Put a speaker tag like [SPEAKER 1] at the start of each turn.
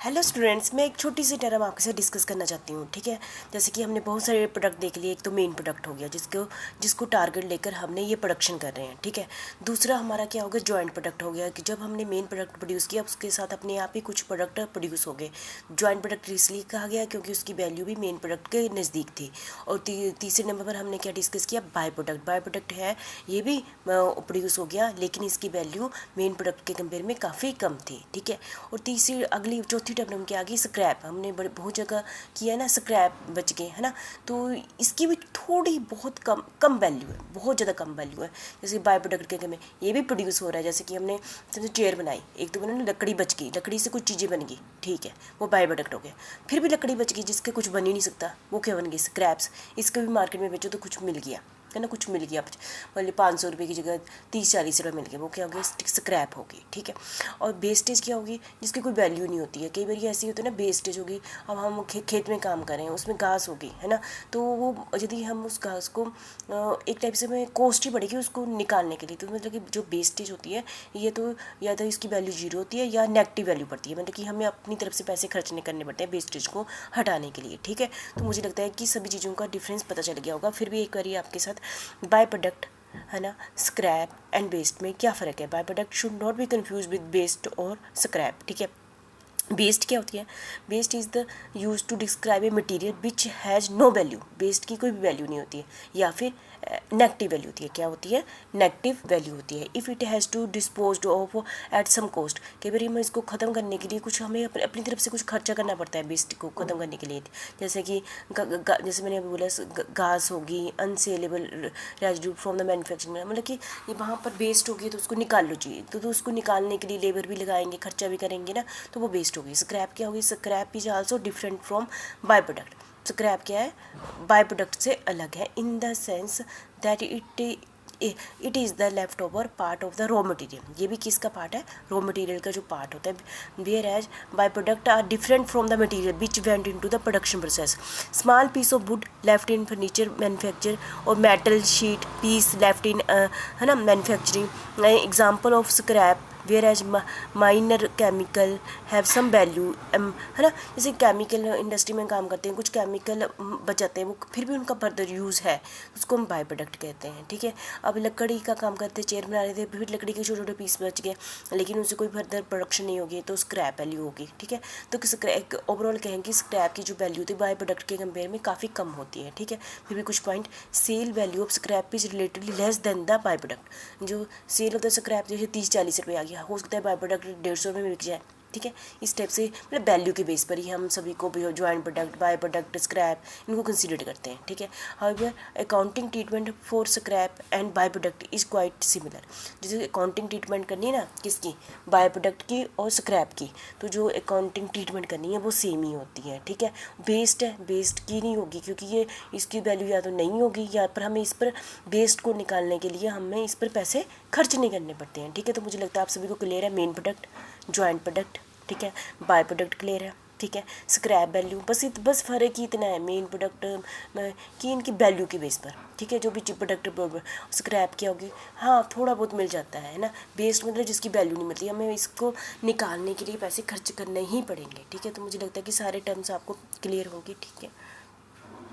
[SPEAKER 1] Hello students, मैं एक छोटी सी टर्म आपके साथ डिस्कस करना चाहती हूँ। ठीक है, जैसे कि हमने बहुत सारे प्रोडक्ट देख लिए। एक तो मेन प्रोडक्ट हो गया जिसको टारगेट लेकर हमने ये प्रोडक्शन कर रहे हैं। ठीक है, दूसरा हमारा क्या हो गया, जॉइंट प्रोडक्ट हो गया कि जब हमने मेन प्रोडक्ट प्रोड्यूस किया उसके साथ अपने आप ही कुछ प्रोडक्ट प्रोड्यूस हो गए। जॉइंट प्रोडक्ट इसलिए कहा गया क्योंकि उसकी वैल्यू भी मेन प्रोडक्ट के नज़दीक थी। और तीसरे नंबर पर हमने क्या डिस्कस किया, बाय प्रोडक्ट। बाय प्रोडक्ट है, ये भी प्रोड्यूस हो गया लेकिन इसकी वैल्यू मेन प्रोडक्ट के कंपेयर में काफ़ी कम थी। ठीक है, और तीसरी अगली चौथी टर्म की आ गई स्क्रैप। हमने बड़े बहुत जगह किया है ना, स्क्रैप बच गए है ना, तो इसकी भी थोड़ी बहुत कम वैल्यू है, बहुत ज़्यादा कम वैल्यू है। जैसे बाय प्रोडक्ट के में ये भी प्रोड्यूस हो रहा है, जैसे कि हमने समझो चेयर बनाई, एक तो बना लकड़ी बच गई, लकड़ी से कुछ चीज़ें बन गई, ठीक है, वो बाय प्रोडक्ट हो गया। फिर भी लकड़ी बच गई जिसके कुछ बन ही नहीं सकता, वो क्या बन गई, स्क्रैप्स। इसको भी मार्केट में बेचो तो कुछ मिल गया है ना, कुछ मिल गया, मतलब 500 रुपये की जगह 30-40 रुपये मिल गया, वो क्या हो गया, स्क्रैप होगी। ठीक है, और वेस्टेज क्या होगी, जिसकी कोई वैल्यू नहीं होती है। कई बार ऐसी होती है ना, वेस्टेज होगी। अब हम खेत में काम कर रहे हैं, उसमें घास होगी है ना, तो वो यदि हम उस घास को एक टाइप से हमें कॉस्ट ही पड़ेगी उसको निकालने के लिए, तो मतलब कि जो वेस्टेज होती है ये तो या तो इसकी वैल्यू जीरो होती है या नेगेटिव वैल्यू पड़ती है, मतलब कि हमें अपनी तरफ से पैसे खर्चने करने पड़ते हैं वेस्टेज को हटाने के लिए। ठीक है, तो मुझे लगता है कि सभी चीज़ों का डिफरेंस पता चल गया होगा। फिर भी एक बार आपके साथ बाय प्रोडक्ट है ना, स्क्रैप एंड वेस्ट में क्या फ़र्क है। By product should not be confuse with waste और स्क्रैप। ठीक है, वेस्ट क्या होती है, waste is the use to describe a material which has no value. Waste की कोई भी वैल्यू नहीं होती है, या फिर नेगेटिव वैल्यू होती है। क्या होती है, नेगेटिव वैल्यू होती है। If it has to dispose of at some cost. कई बार हम इसको ख़त्म करने के लिए कुछ हमें अपनी तरफ से कुछ खर्चा करना पड़ता है वेस्ट को ख़त्म करने के लिए। जैसे कि जैसे मैंने बोला, घास होगी, अनसेलेबल रेजिड्यू फ्रॉम द मैन्युफैक्चरिंग, मतलब कि ये वहाँ पर वेस्ट होगी तो उसको निकाल लो चाहिए, तो उसको निकालने के लिए लेबर भी लगाएंगे, खर्चा भी करेंगे ना, तो वो वेस्ट होगी। स्क्रैप क्या होगी, scrap is also different from by product. Scrap क्या है, बाय प्रोडक्ट से अलग है in the sense that it is the left over part of the raw material. ये भी किसका पार्ट है, रॉ मटेरियल का जो पार्ट होता है। Whereas by product are different from the material which went into the production process. Small piece of wood left in furniture manufacture, और metal sheet piece left in है ना manufacturing. Example of scrap whereas minor chemical have some value, है ना। जैसे chemical industry में काम करते हैं, कुछ केमिकल बच जाते हैं, वो फिर भी उनका फर्दर यूज़ है, उसको हम बाय प्रोडक्ट कहते हैं। ठीक है, अब लकड़ी का काम करते, चेयर बना रहे थे, फिर लकड़ी के छोटे छोटे पीस बच गए लेकिन उनसे कोई फर्दर प्रोडक्शन नहीं होगी, तो स्क्रैप वैल्यू होगी। ठीक है, तो स्क्रैप ओवरऑल कहेंगे कि स्क्रैप की जो वैल्यू थी बाय प्रोडक्ट के कंपेयर में काफ़ी कम होती है। ठीक है, फिर भी कुछ point, sale value of scrap is relatively less than the by product. जो सेल ऑफ द स्क्रैप जैसे 30-40 रुपये आ गया, हो सकता है बाय प्रोडक्ट 150 रुपये में बिक जाए। ठीक है, इस टाइप से मतलब वैल्यू के बेस पर ही हम सभी को joint product, by product, scrap इनको कंसीडर करते हैं। ठीक है, however accounting treatment for scrap and by product is quite similar. जैसे अकाउंटिंग ट्रीटमेंट करनी है ना, किसकी, बाय प्रोडक्ट की और स्क्रैप की, तो जो अकाउंटिंग ट्रीटमेंट करनी है वो सेम ही होती है। ठीक है, वेस्ट है, वेस्ट की नहीं होगी क्योंकि ये इसकी वैल्यू या तो नहीं होगी या पर हमें इस पर वेस्ट को निकालने के लिए हमें इस पर पैसे खर्च नहीं करने पड़ते हैं। ठीक है, तो मुझे लगता है आप सभी को क्लियर है, मेन प्रोडक्ट, जॉइंट प्रोडक्ट, ठीक है, बाय प्रोडक्ट क्लियर है। ठीक है, स्क्रैप वैल्यू बस फ़र्क ही इतना है मेन प्रोडक्ट की इनकी वैल्यू के बेस पर। ठीक है, जो भी प्रोडक्ट स्क्रैप क्या होगी, हाँ थोड़ा बहुत मिल जाता है ना, वेस्ट मतलब जिसकी वैल्यू नहीं मिलती, हमें इसको निकालने के लिए पैसे खर्च करने ही पड़ेंगे। ठीक है, तो मुझे लगता है कि सारे टर्म्स आपको क्लियर होंगे। ठीक है।